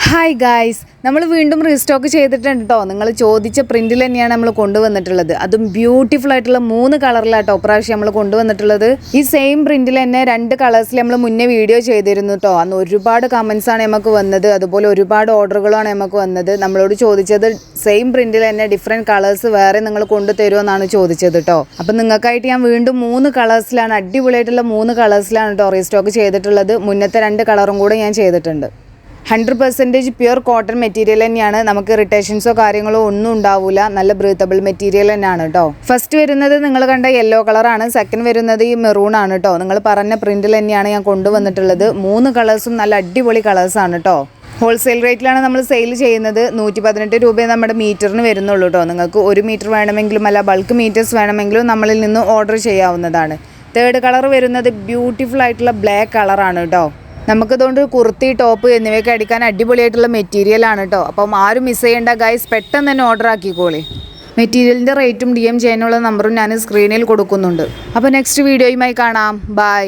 Hi guys, നമ്മൾ വീണ്ടും restock ചെയ്തിട്ടുണ്ട് കേട്ടോ. നിങ്ങൾ ചോദിച്ച പ്രിൻറ്റിൽ തന്നെയാണ് നമ്മൾ കൊണ്ടുവന്നിട്ടുള്ളത്. അതും ബ്യൂട്ടിഫുൾ ആയിട്ടുള്ള 3 കളറിലാട്ടോ പ്രാവശ്യം നമ്മൾ കൊണ്ടുവന്നിട്ടുള്ളത്. ഈ സെയിം പ്രിൻറ്റിൽ തന്നെ 2 കളേഴ്സിൽ നമ്മൾ മുന്നേ വീഡിയോ ചെയ്തിരുന്നു കേട്ടോ. അന്ന് ഒരുപാട് കമൻസാണ് നമുക്ക് വന്നത്, അതുപോലെ ഒരുപാട് ഓർഡറുകളാണ് നമുക്ക് വന്നത്. നമ്മളോട് ചോദിച്ചത് സെയിം പ്രിൻറ്റിൽ തന്നെ ഡിഫറെൻറ്റ് കളേഴ്സ് വേറെ നിങ്ങൾ കൊണ്ടുതരുമോ എന്നാണ് ചോദിച്ചത് കേട്ടോ. അപ്പം നിങ്ങൾക്കായിട്ട് ഞാൻ വീണ്ടും 3 കളേഴ്സിലാണ്, അടിപൊളിയായിട്ടുള്ള 3 കളേഴ്സിലാണ് കേട്ടോ റീസ്റ്റോക്ക് ചെയ്തിട്ടുള്ളത്. മുന്നത്തെ 2 കളറും കൂടെ ഞാൻ ചെയ്തിട്ടുണ്ട്. 100% പ്യുർ കോട്ടൺ മെറ്റീരിയൽ തന്നെയാണ്. നമുക്ക് ഇറിറ്റേഷൻസോ കാര്യങ്ങളോ ഒന്നും ഉണ്ടാവില്ല. നല്ല ബ്രീത്തബിൾ മെറ്റീരിയൽ തന്നെയാണ് കേട്ടോ. ഫസ്റ്റ് വരുന്നത് നിങ്ങൾ കണ്ട യെല്ലോ കളറാണ്. സെക്കൻഡ് വരുന്നത് ഈ മെറൂൺ ആണ് കേട്ടോ. നിങ്ങൾ പറഞ്ഞ പ്രിന്റിൽ തന്നെയാണ് ഞാൻ കൊണ്ടുവന്നിട്ടുള്ളത്. 3 കളേഴ്സും നല്ല അടിപൊളി കളേഴ്സാണ് കേട്ടോ. ഹോൾസെയിൽ റേറ്റിലാണ് നമ്മൾ സെയിൽ ചെയ്യുന്നത്. 118 രൂപയെ നമ്മുടെ മീറ്ററിന് വരുന്നുള്ളൂ കേട്ടോ. നിങ്ങൾക്ക് 1 മീറ്റർ വേണമെങ്കിലും അല്ല ബൾക്ക് മീറ്റേഴ്സ് വേണമെങ്കിലും നമ്മളിൽ നിന്ന് ഓർഡർ ചെയ്യാവുന്നതാണ്. തേർഡ് കളർ വരുന്നത് ബ്യൂട്ടിഫുൾ ആയിട്ടുള്ള ബ്ലാക്ക് കളറാണ് കേട്ടോ. നമുക്കിതുകൊണ്ട് കുർത്തി, ടോപ്പ് എന്നിവയൊക്കെ അടിക്കാൻ അടിപൊളിയായിട്ടുള്ള മെറ്റീരിയലാണ് കേട്ടോ. അപ്പം ആരും മിസ് ചെയ്യേണ്ട ഗൈസ്, പെട്ടെന്ന് തന്നെ ഓർഡർ ആക്കിക്കോളി. മെറ്റീരിയലിൻ്റെ റേറ്റും DM ചെയ്യാനുള്ള നമ്പറും ഞാൻ സ്ക്രീനിൽ കൊടുക്കുന്നുണ്ട്. അപ്പോൾ നെക്സ്റ്റ് വീഡിയോയുമായി കാണാം. ബൈ.